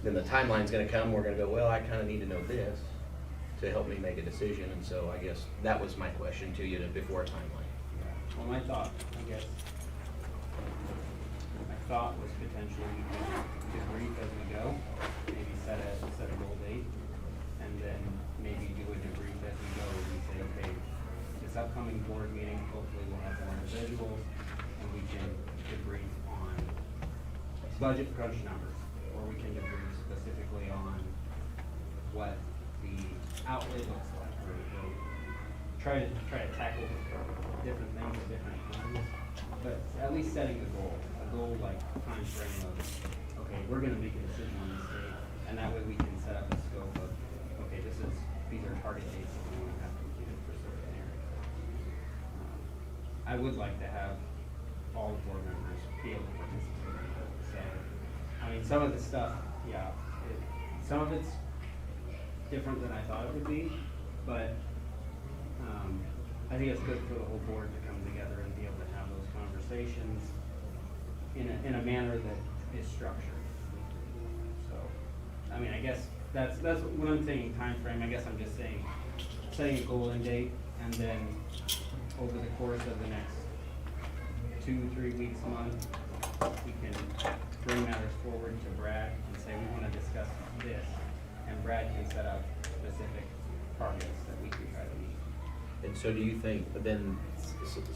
then the timeline's gonna come, we're gonna go, well, I kinda need to know this to help me make a decision, and so I guess that was my question to you before a timeline. Well, my thought, I guess, my thought was potentially we could debrief as we go, maybe set a goal date, and then maybe do a debrief as we go, and we say, okay, this upcoming board meeting, hopefully we'll have more individuals, and we can debrief on budget crunch numbers, or we can debrief specifically on what the outlay looks like, or try to tackle different things at different times, but at least setting a goal like time frame of, okay, we're gonna make a decision on this date, and that way we can set up a scope of, okay, these are target dates that we want to have completed for certain areas. I would like to have all the board members be able to participate in it, so, I mean, some of the stuff, yeah, some of it's different than I thought it would be, but I think it's good for the whole board to come together and be able to have those conversations in a manner that is structured. So, I mean, I guess that's what I'm saying, time frame. I guess I'm just saying, setting a goal and date, and then over the course of the next 2-3 weeks, month, we can bring matters forward to Brad and say we want to discuss this, and Brad can set up specific targets that we can try to meet. And so do you think, then,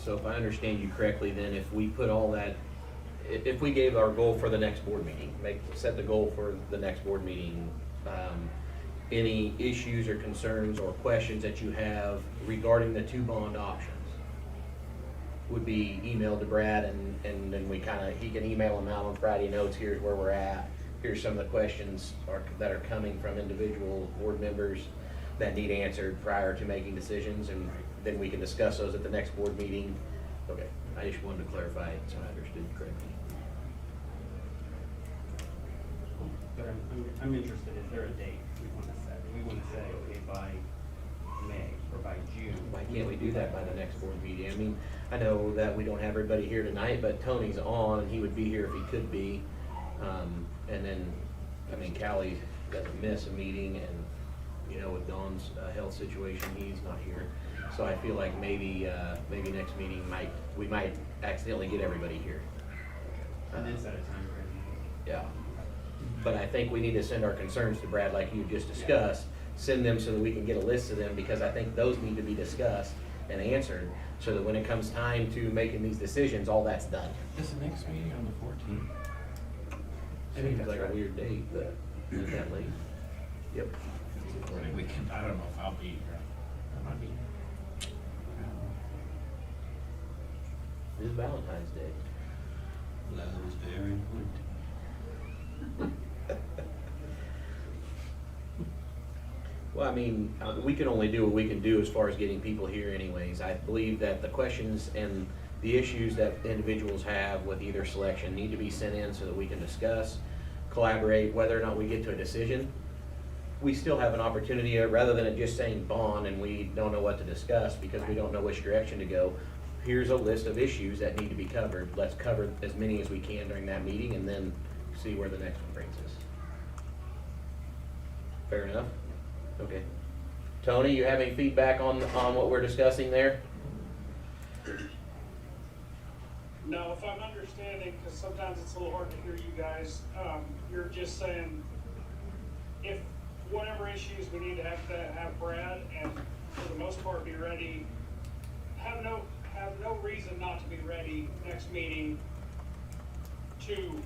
so if I understand you correctly, then if we put all that, if we gave our goal for the next board meeting, set the goal for the next board meeting, any issues or concerns or questions that you have regarding the two bond options would be emailed to Brad, and then he can email them out on Friday notes, here's where we're at, here's some of the questions that are coming from individual board members that need answered prior to making decisions, and then we can discuss those at the next board meeting. Okay, I just wanted to clarify it so I understood correctly. But I'm interested, is there a date we want to set? We want to say, okay, by May or by June. Why can't we do that by the next board meeting? I mean, I know that we don't have everybody here tonight, but Tony's on, and he would be here if he could be. And then, I mean, Callie doesn't miss a meeting, and, you know, with Dawn's health situation, he's not here. So I feel like maybe next meeting we might accidentally get everybody here. And then set a time frame. Yeah. But I think we need to send our concerns to Brad like you just discussed, send them so that we can get a list of them, because I think those need to be discussed and answered, so that when it comes time to making these decisions, all that's done. Is the next meeting on the 14th? I think Seems that's like right. a weird date, but not that late. Yep. We can, I don't know if I'll be here. I might be. It is Valentine's Day. Love is very important. Well, I mean, we can only do what we can do as far as getting people here anyways. I believe that the questions and the issues that individuals have with either selection need to be sent in so that we can discuss, collaborate, whether or not we get to a decision. We still have an opportunity, rather than it just saying bond and we don't know what to discuss because we don't know which direction to go. Here's a list of issues that need to be covered. Let's cover as many as we can during that meeting and then see where the next one brings us. Fair enough? Okay. Tony, you have any feedback on what we're discussing there? No, if I'm understanding, because sometimes it's a little hard to hear you guys, you're just saying if whatever issues we need to have Brad, and for the most part be ready, have no reason not to be ready next meeting to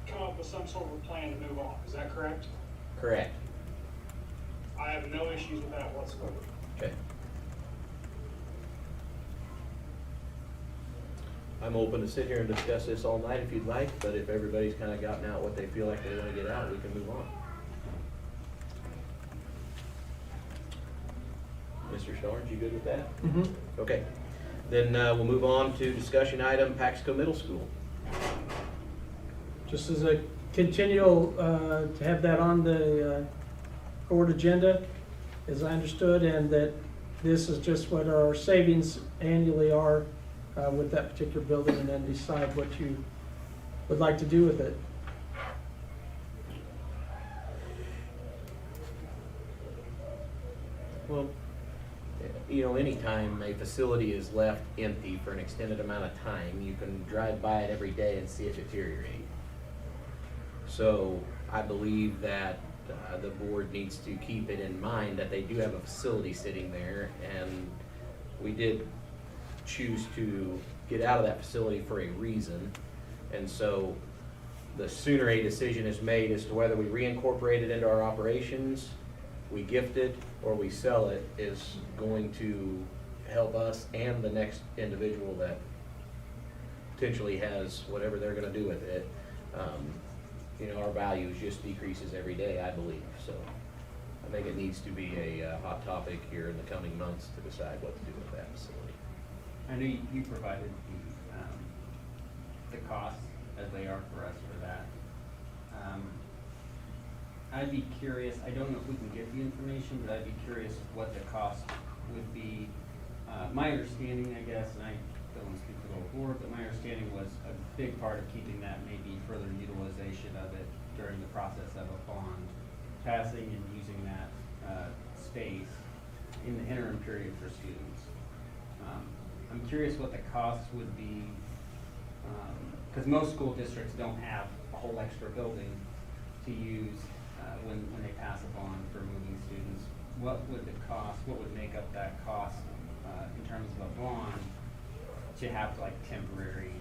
come up with some sort of a plan to move on. Is that correct? Correct. I have no issues with that whatsoever. Okay. I'm open to sit here and discuss this all night if you'd like, but if everybody's kind of gotten out what they feel like they want to get out, we can move on. Mr. Starnes, you good with that? Mm-hmm. Okay. Then we'll move on to discussion item Pacsco Middle School. Just as a continual, to have that on the board agenda, as I understood, and that this is just what our savings annually are with that particular building, and then decide what you would like to do with it. Well, you know, anytime a facility is left empty for an extended amount of time, you can drive by it every day and see it deteriorate. So I believe that the board needs to keep it in mind that they do have a facility sitting there, and we did choose to get out of that facility for a reason. And so the sooner a decision is made as to whether we reincorporate it into our operations, we gift it, or we sell it, is going to help us and the next individual that potentially has whatever they're gonna do with it. You know, our values just decreases every day, I believe, so I think it needs to be a hot topic here in the coming months to decide what to do with that facility. I know you provided the costs as they are for us for that. I'd be curious, I don't know if we can get the information, but I'd be curious what the cost would be. My understanding, I guess, and I don't want to speak for the whole board, but my understanding was a big part of keeping that may be further utilization of it during the process of a bond passing and using that space in the interim period for students. I'm curious what the costs would be, because most school districts don't have a whole extra building to use when they pass a bond for moving students. What would the cost, what would make up that cost in terms of a bond to have like temporary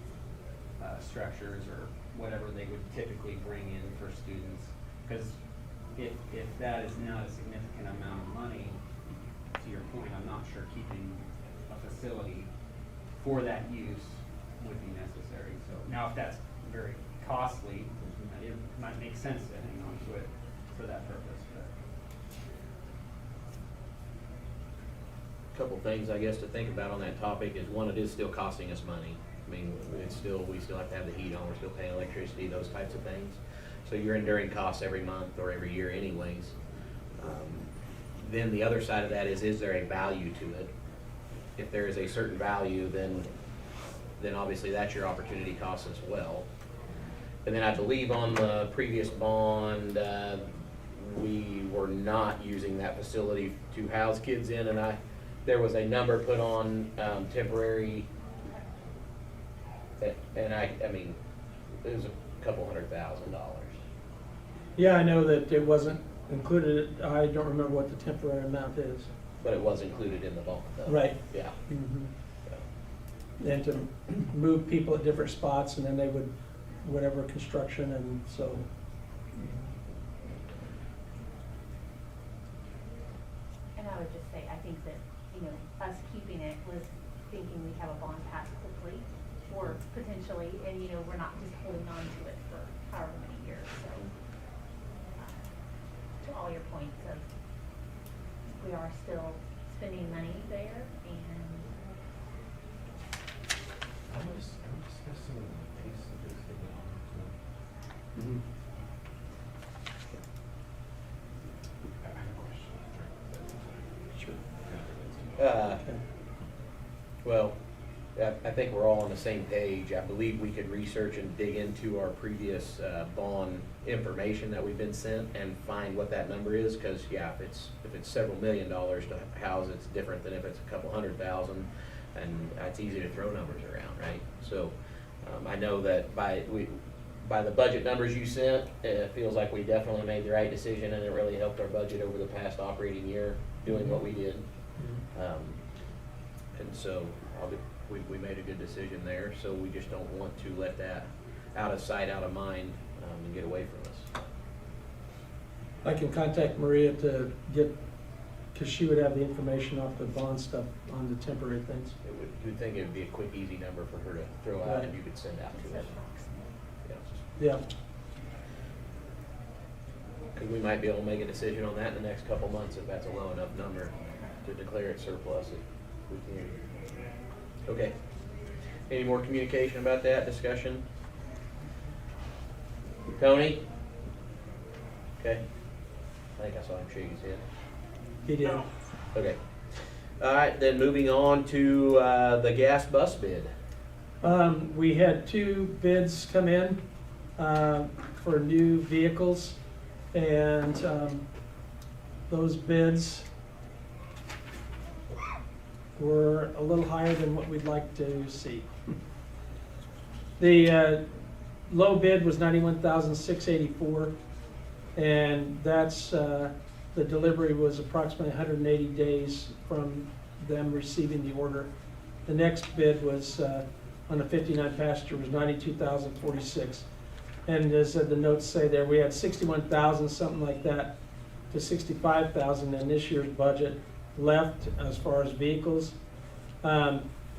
structures or whatever they would typically bring in for students? Because if that is not a significant amount of money, to your point, I'm not sure keeping a facility for that use would be necessary. So now if that's very costly, it might make sense to hang on to it for that purpose. But Couple things, I guess, to think about on that topic is, one, it is still costing us money. I mean, we still have to have the heat on, we're still paying electricity, those types of things. So you're enduring costs every month or every year anyways. Then the other side of that is there a value to it? If there is a certain value, then obviously that's your opportunity cost as well. And then I believe on the previous bond, we were not using that facility to house kids in, and there was a number put on temporary, and I mean, it was a couple $100,000. Yeah, I know that it wasn't included, I don't remember what the temporary amount is. But it was included in the bond, though. Right. Yeah. And to move people at different spots, and then they would, whatever construction, and so. And I would just say, I think that, us keeping it was thinking we have a bond pass quickly, or potentially, and we're not just holding on to it for however many years, so. To all your points of, we are still spending money there, and I'm just guessing the pace of this thing on. I have a question. Sure. Well, I think we're all on the same page. I believe we could research and dig into our previous bond information that we've been sent and find what that number is, because yeah, if it's several $1 million to house, it's different than if it's a couple $100,000, and it's easy to throw numbers around, right? So I know that by the budget numbers you sent, it feels like we definitely made the right decision, and it really helped our budget over the past operating year doing what we did. And so we made a good decision there, so we just don't want to let that out of sight, out of mind, and get away from us. I can contact Maria to get, because she would have the information off the bond stuff on the temporary things. You'd think it would be a quick, easy number for her to throw out and you could send out to us. Yeah, Because we might be able to make a decision on that in the next couple months if that's a low enough number to declare it surplus. If we can. Okay. Any more communication about that, discussion? Tony? Okay. I think I saw him shake his head. he did. No. Okay. All right, then moving on to the gas bus bid. We had 2 bids come in for new vehicles, and those bids were a little higher than what we'd like to see. The low bid was $91,684, and that's, the delivery was approximately 180 days from them receiving the order. The next bid was, on the 59 passenger, was $92,046. And as the notes say there, we had 61,000, something like that, to 65,000 in this year's budget left as far as vehicles.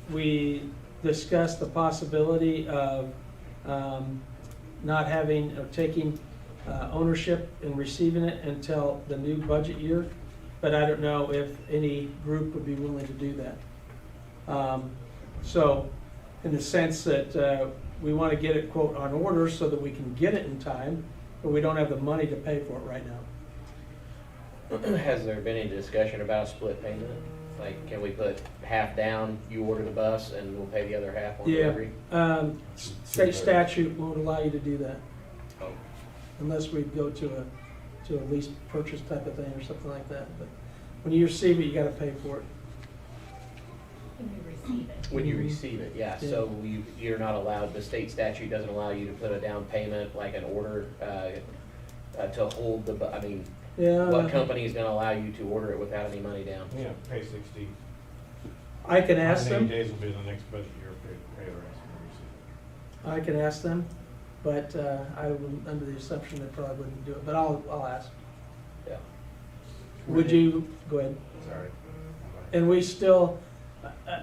We discussed the possibility of not having or taking ownership and receiving it until the new budget year, but I don't know if any group would be willing to do that. So, in the sense that we want to get it, quote, on order so that we can get it in time, but we don't have the money to pay for it right now. Has there been any discussion about a split payment? Like, can we put half down, you order the bus, and we'll pay the other half on Yeah, delivery? state statute won't allow you to do that Oh, unless we go to a lease purchase type of thing or something like that. But when you receive it, you gotta pay for it. When you receive it. when you receive it, yeah, Yeah. so you're not allowed, the state statute doesn't allow you to put a down payment like an order, to hold the, I mean, Yeah. what company is gonna allow you to order it without any money down? Yeah, pay 60. I can ask 180 them, days will be the next budget year, pay the rest when we receive it. I can ask them, but I was under the assumption they probably wouldn't do it, but I'll ask. Yeah. Would you, go ahead. Sorry. And we still,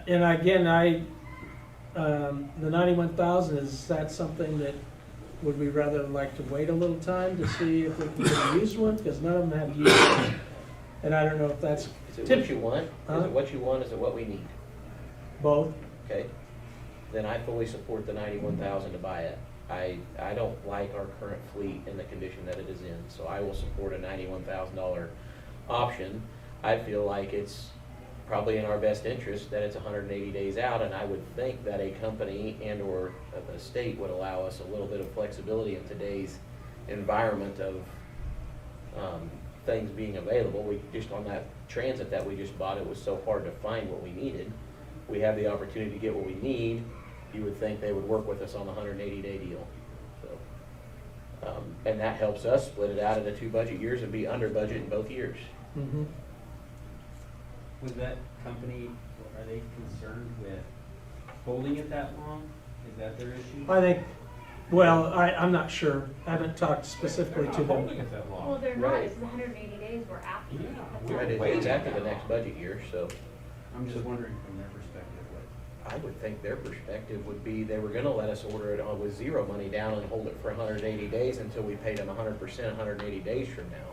and again, the 91,000, is that something that, would we rather like to wait a little time to see if we can get a used one? Because none of them have used ones. And I don't know if that's Is it what you want? Is Huh? it what you want? Is it what we need? both. Okay, then I fully support the 91,000 to buy it. I don't like our current fleet in the condition that it is in, so I will support a $91,000 option. I feel like it's probably in our best interest that it's 180 days out, and I would think that a company and or a state would allow us a little bit of flexibility in today's environment of things being available. We just, on that transit that we just bought, it was so hard to find what we needed. We have the opportunity to get what we need. You would think they would work with us on the 180-day deal. So, and that helps us split it out into 2 budget years and be under budget in both years. Mhm. Was that company, are they concerned with holding it that long? Is that their issue? I think, well, I'm not sure. I haven't talked specifically They're to not holding them. it that long. Well, they're not, Right. it's the 180 days we're after. Yeah, That's we're all. But it's after the next budget year, so I'm just wondering from their perspective, what, I would think their perspective would be they were gonna let us order it on with 0 money down and hold it for 180 days until we paid them 100% 180 days from now.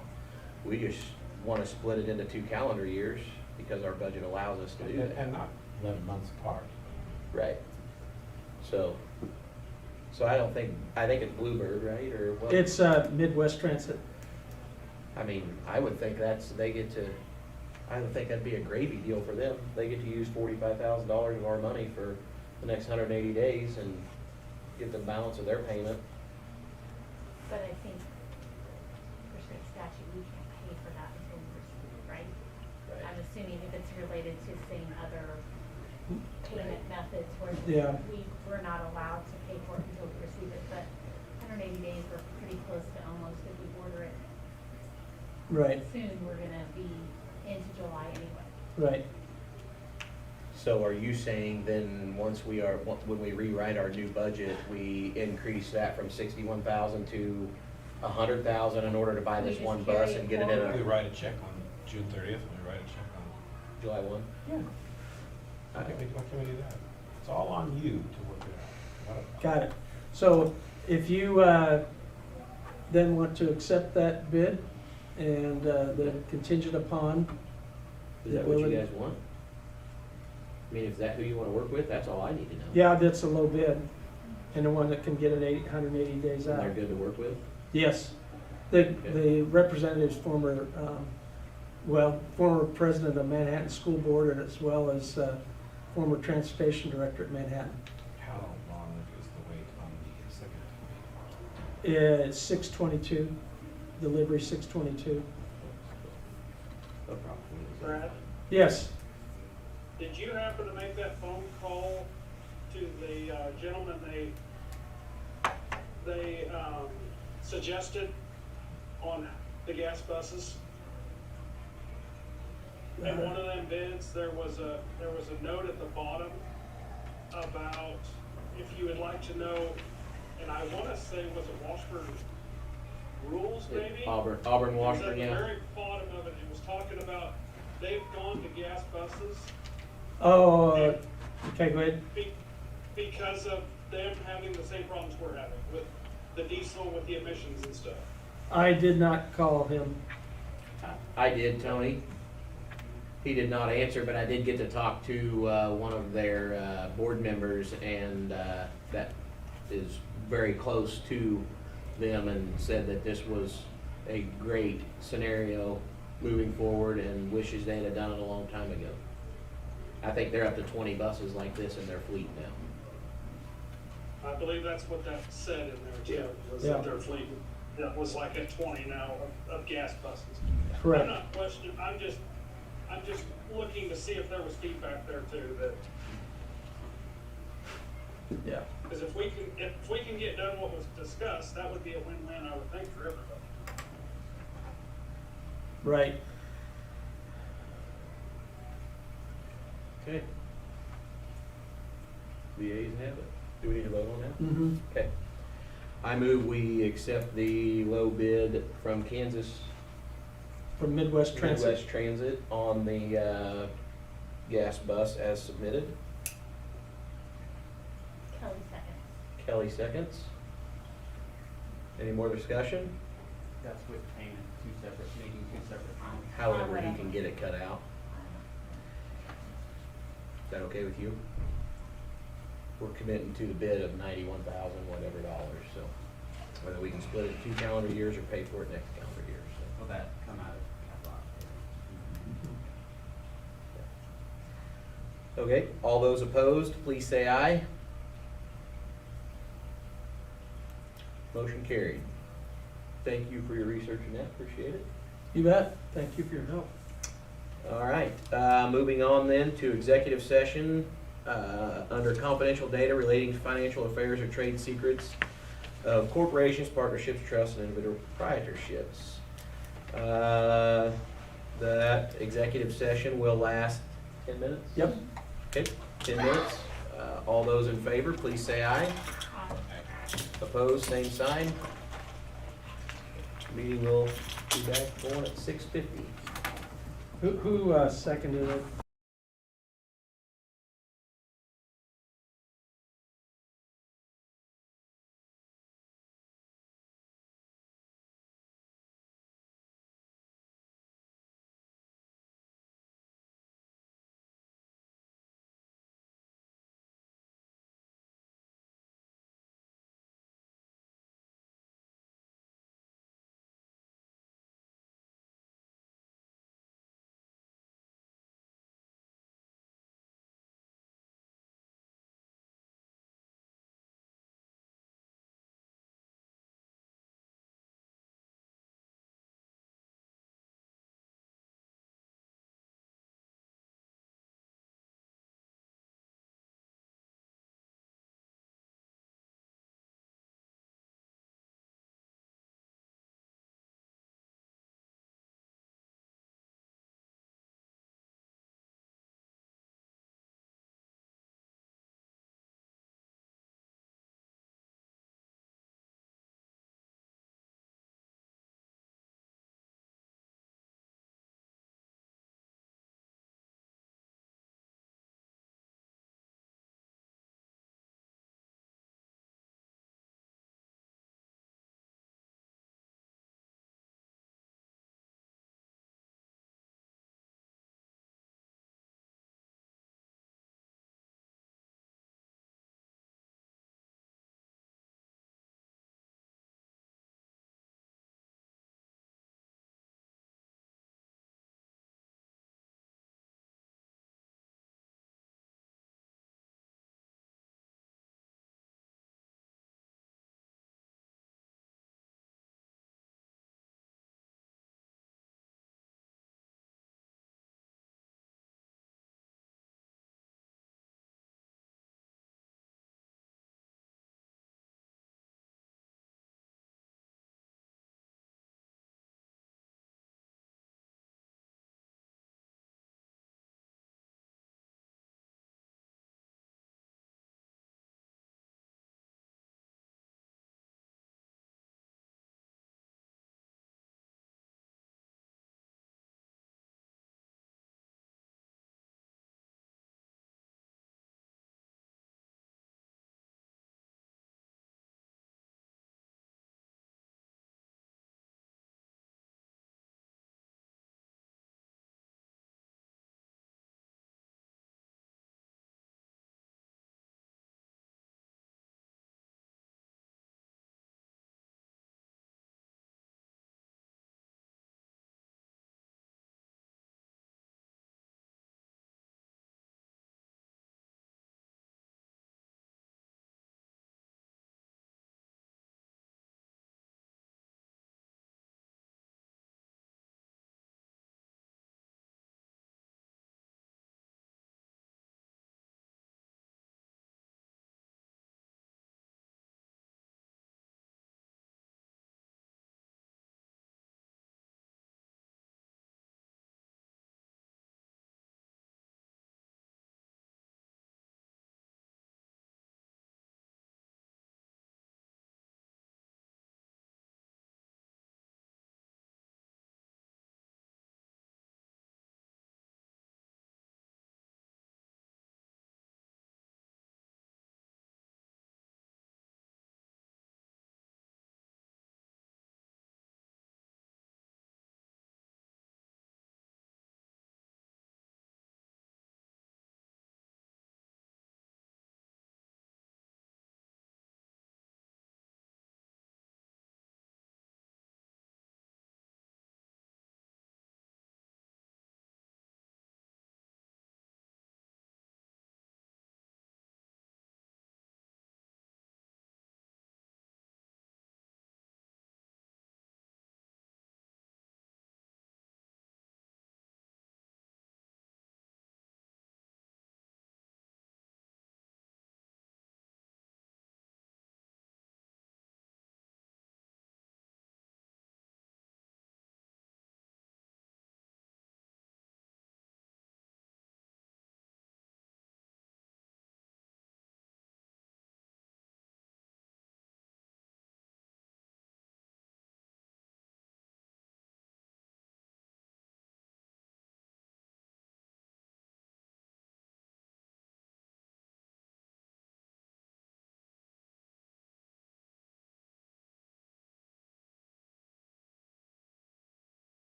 We just wanna split it into 2 calendar years because our budget allows us to do that. And not 11 months apart. Right. So I don't think, I think it's Bluebird, right, or what? It's Midwest Transit. I mean, I would think they get to, I would think that'd be a gravy deal for them. They get to use $45,000 of our money for the next 180 days and give the balance of their payment. But I think for state statute, we can't pay for that until we receive it, right? I'm assuming if it's related to same other payment methods where Yeah. we're not allowed to pay for it until we receive it, but 180 days, we're pretty close to almost, if we order it Right, soon, we're gonna be into July anyway. right. So are you saying then, when we rewrite our new budget, we increase that from 61,000 to 100,000 in order to buy We this just one carry bus it and get it in forward. We a write a check on June 30th, and we write a check on, July 1? why can't we do that? It's all on you to work it out. Got it. So if you then want to accept that bid and then contingent upon, Is that what you guys want? I mean, is that who you wanna work with? That's all I need to know. yeah, that's a low bid, and the one that can get it 180 days And out. they're good to work with? Yes. The representative's former president of Manhattan School Board, and as well as former transportation director at Manhattan. How long is the wait on the second? It's 6/22, delivery 6/22. No problem. Brad, Yes, Did you happen to make that phone call to the gentleman they suggested on the gas buses? In one of them bids, there was a note at the bottom about if you would like to know, and I wanna say, was it Washburn Rules, maybe? Auburn, It was Washburn, at the yeah. very bottom of it, it was talking about, they've gone to gas buses Oh, okay, go ahead. because of them having the same problems we're having with the diesel, with the emissions and stuff. I did not call him. I did, Tony. He did not answer, but I did get to talk to one of their board members, and that is very close to them, and said that this was a great scenario moving forward and wishes they had done it a long time ago. I think they're up to 20 buses like this in their fleet now. I believe that's what that said in there too, was Yeah. that their fleet was like at 20 now of gas buses. Correct. I'm not questioning, I'm just looking to see if there was feedback there too, that, Yeah. because if we can get done what was discussed, that would be a win-win, I would think, for everybody. Right. Okay. The ayes have it. Do we need to vote on that? Mm-hmm. Okay. I move we accept the low bid from Kansas From Midwest Transit. Midwest Transit on the gas bus as submitted. Kelly seconds. Kelly seconds. Any more discussion? That's with payment, making two separate payments. However, he can get it cut out. Is that okay with you? We're committing to the bid of $91,000 whatever dollars, so whether we can split it 2 calendar years or pay for it next calendar year, so. Will that come out of capital? Okay, all those opposed, please say aye. Motion carried. Thank you for your research and that, appreciate it. You bet. Thank you for your help. All right, moving on then to executive session, under confidential data relating to financial affairs or trade secrets of corporations, partnerships, trusts, and individual proprietorships. That executive session will last 10 minutes? Yep. Okay, 10 minutes. All those in favor, please say aye. Opposed, same sign. Meeting will be back going at 6:50. Who seconded it?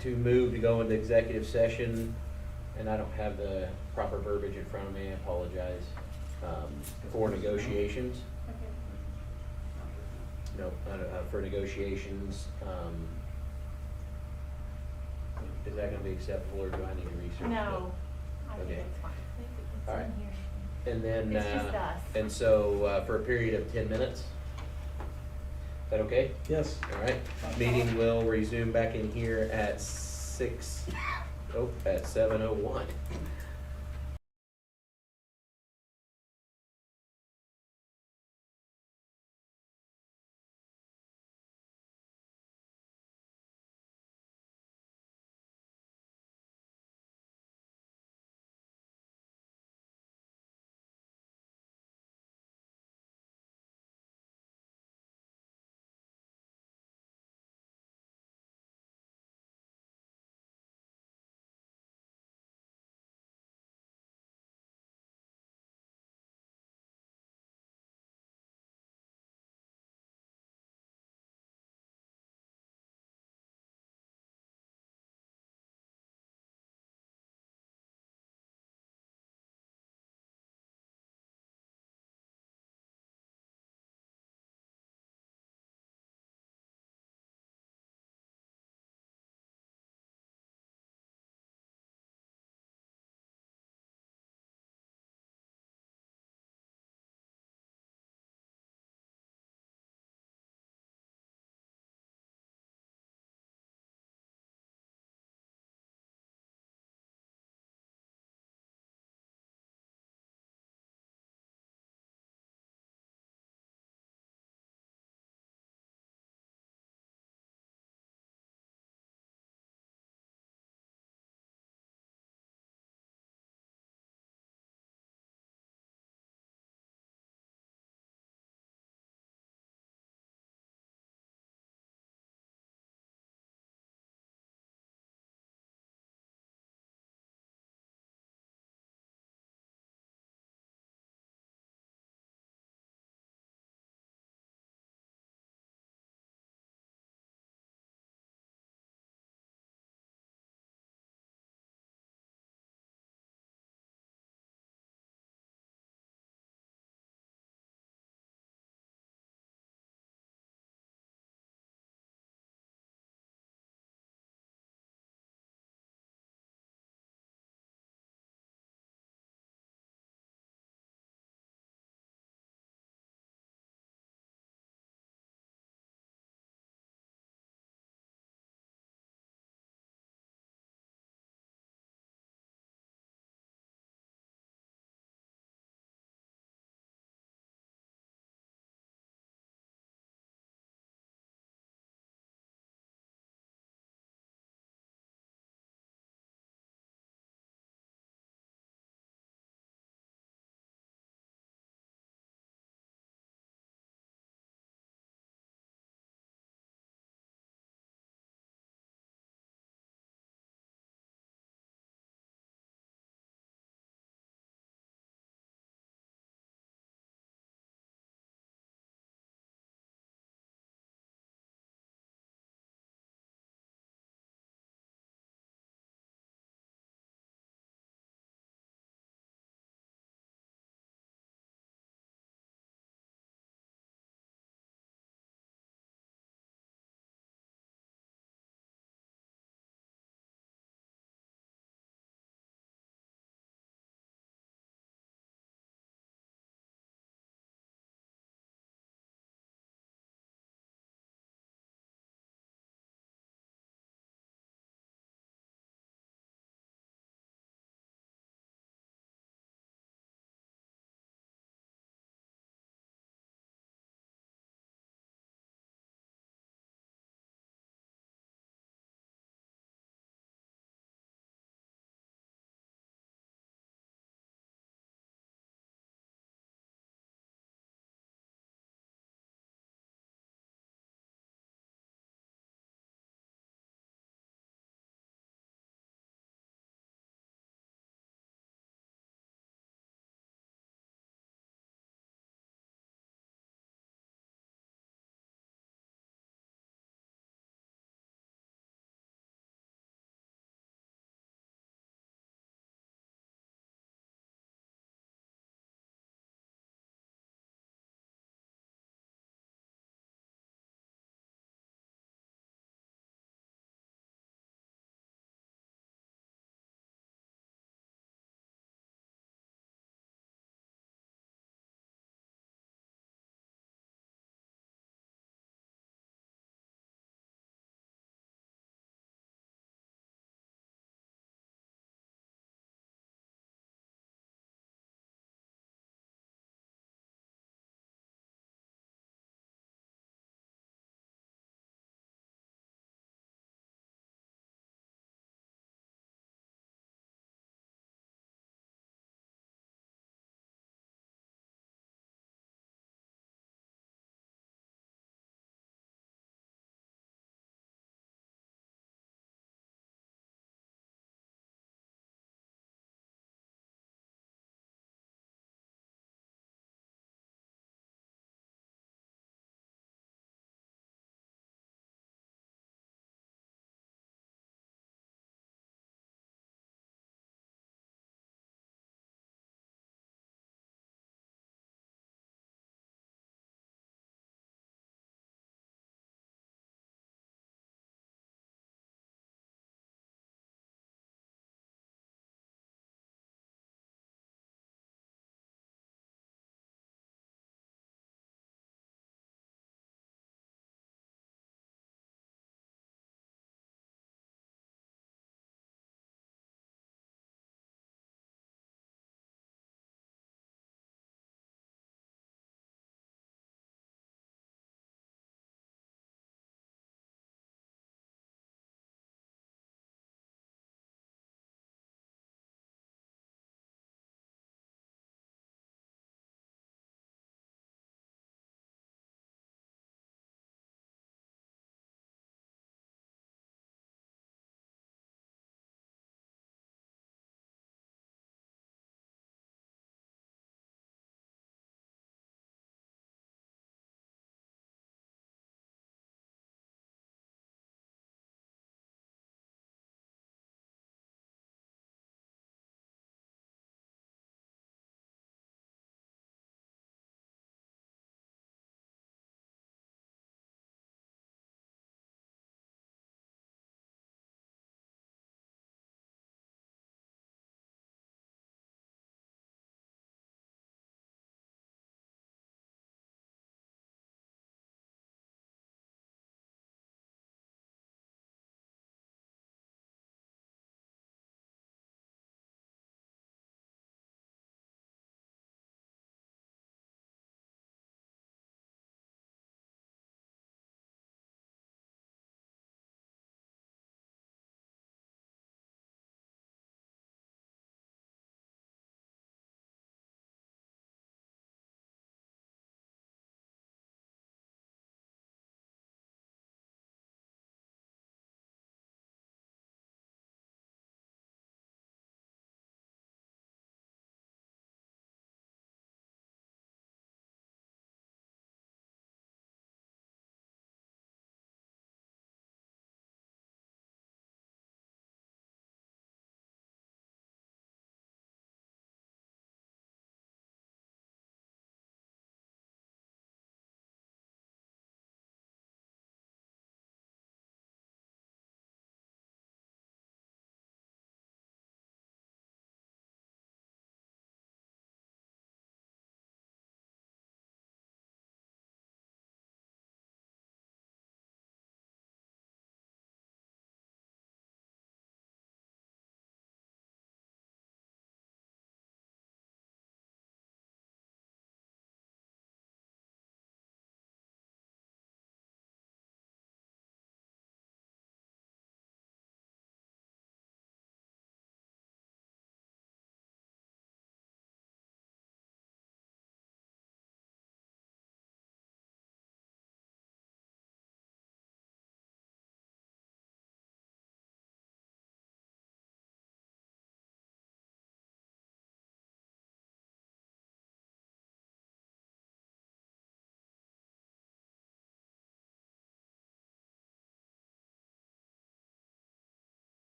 to move to go into executive session, and I don't have the proper verbiage in front of me, I apologize, for negotiations. No, for negotiations, is that gonna be acceptable, or do I need to research that? No, I think Okay. it's fine. It's All right. in here. And then, It's just us. and so, for a period of 10 minutes? Is that okay? Yes. All right, meeting will resume back in here at at 7:01.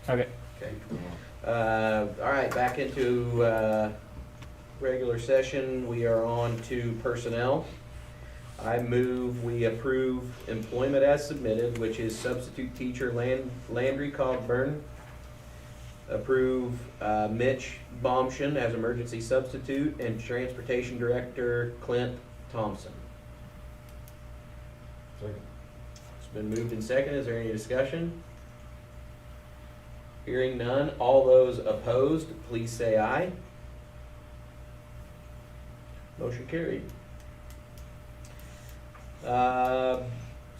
Okay. Okay. All right, back into regular session. We are on to personnel. I move we approve employment as submitted, which is substitute teacher Landry Cogburn. Approve Mitch Baumshin as emergency substitute and transportation director Clint Thompson. Second. It's been moved and seconded. Is there any discussion? Hearing none. All those opposed, please say aye. Motion carried.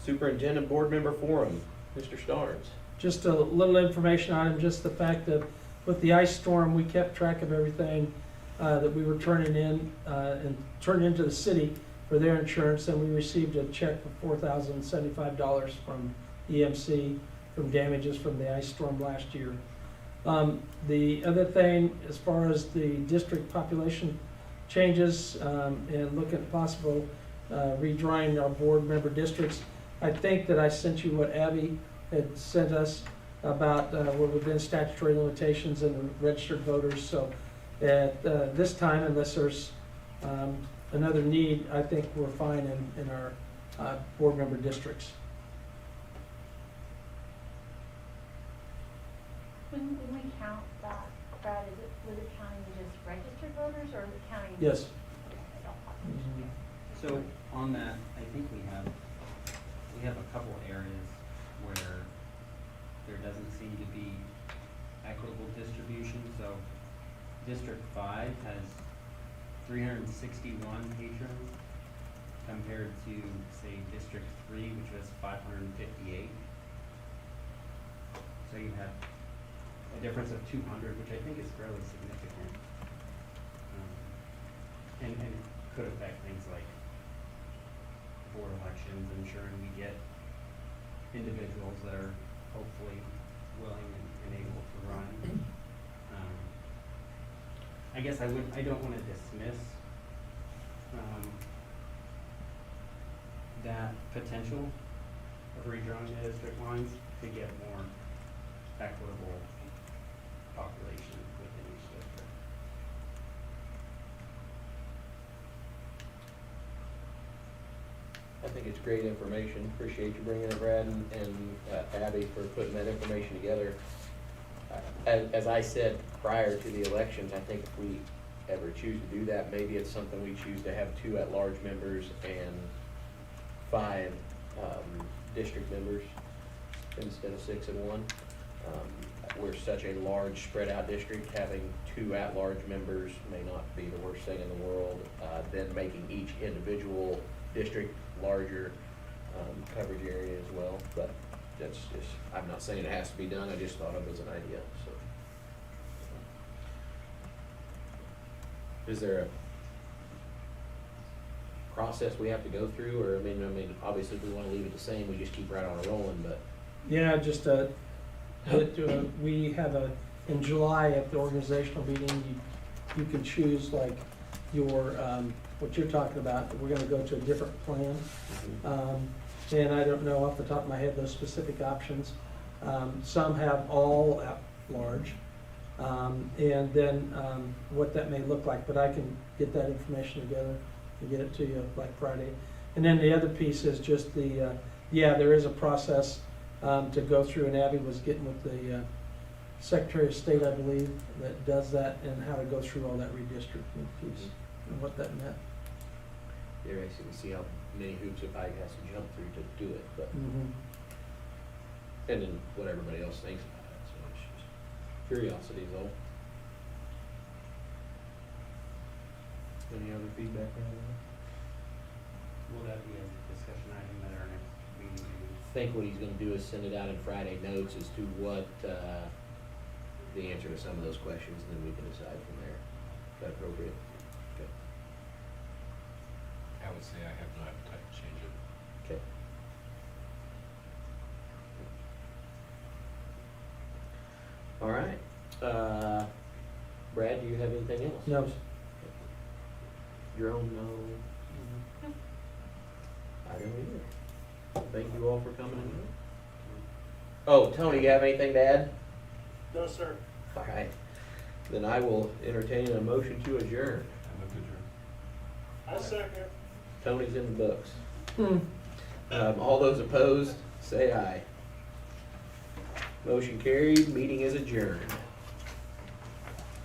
Superintendent Board Member Forum, Mr. Starnes. Just a little information on him, just the fact that with the ice storm, we kept track of everything that we were turning in and turning into the city for their insurance, and we received a check for $4,075 from EMC from damages from the ice storm last year. The other thing, as far as the district population changes and looking at possible redrawing our board member districts, I think that I sent you what Abby had sent us about we're within statutory limitations and the registered voters. So at this time, unless there's another need, I think we're fine in our board member districts. When we count that, Brad, was it counting just registered voters or was it counting? Yes. adult population? So on that, I think we have a couple areas where there doesn't seem to be equitable distribution. So District 5 has 361 patrons compared to, say, District 3, which was 558. So you have a difference of 200, which I think is fairly significant. And could affect things like board elections, ensuring we get individuals that are hopefully willing and able to run. I guess I don't want to dismiss that potential of redrawing the district lines to get more equitable population within each district. I think it's great information. Appreciate you bringing it, Brad, and Abby for putting that information together. As I said prior to the elections, I think if we ever choose to do that, maybe it's something we choose to have 2 at-large members and 5 district members instead of 6 and 1. We're such a large spread-out district, having 2 at-large members may not be the worst thing in the world. Then making each individual district larger coverage area as well, but that's just, I'm not saying it has to be done, I just thought of it as an idea, so. Is there a process we have to go through, or, I mean, obviously if we wanna leave it the same, we just keep right on rolling, but. Yeah, just we have in July at the organizational meeting, you can choose like your, what you're talking about. We're gonna go to a different plan. And I don't know off the top of my head those specific options. Some have all at large. And then what that may look like, but I can get that information together and get it to you like Friday. And then the other piece is just the, yeah, there is a process to go through, and Abby was getting with the Secretary of State, I believe, that does that, and how to go through all that redistricting piece and what that meant. There, I see how many hoops a bike has to jump through to do it, but, and then what everybody else thinks about it, so it's just curiosity is all. Any other feedback on that? Will that be a discussion item at our next meeting? I think what he's gonna do is send it out in Friday notes as to what, the answer to some of those questions, and then we can decide from there. Is that appropriate? Okay. I would say I have no appetite to change it. Okay. All right. Brad, do you have anything else? No. Your own, no? I don't either. Thank you all for coming in. Oh, Tony, you have anything to add? No, sir. All right. Then I will entertain a motion to adjourn. I move to adjourn. I second. Tony's in the books. Hmm. All those opposed, say aye. Motion carried, meeting is adjourned.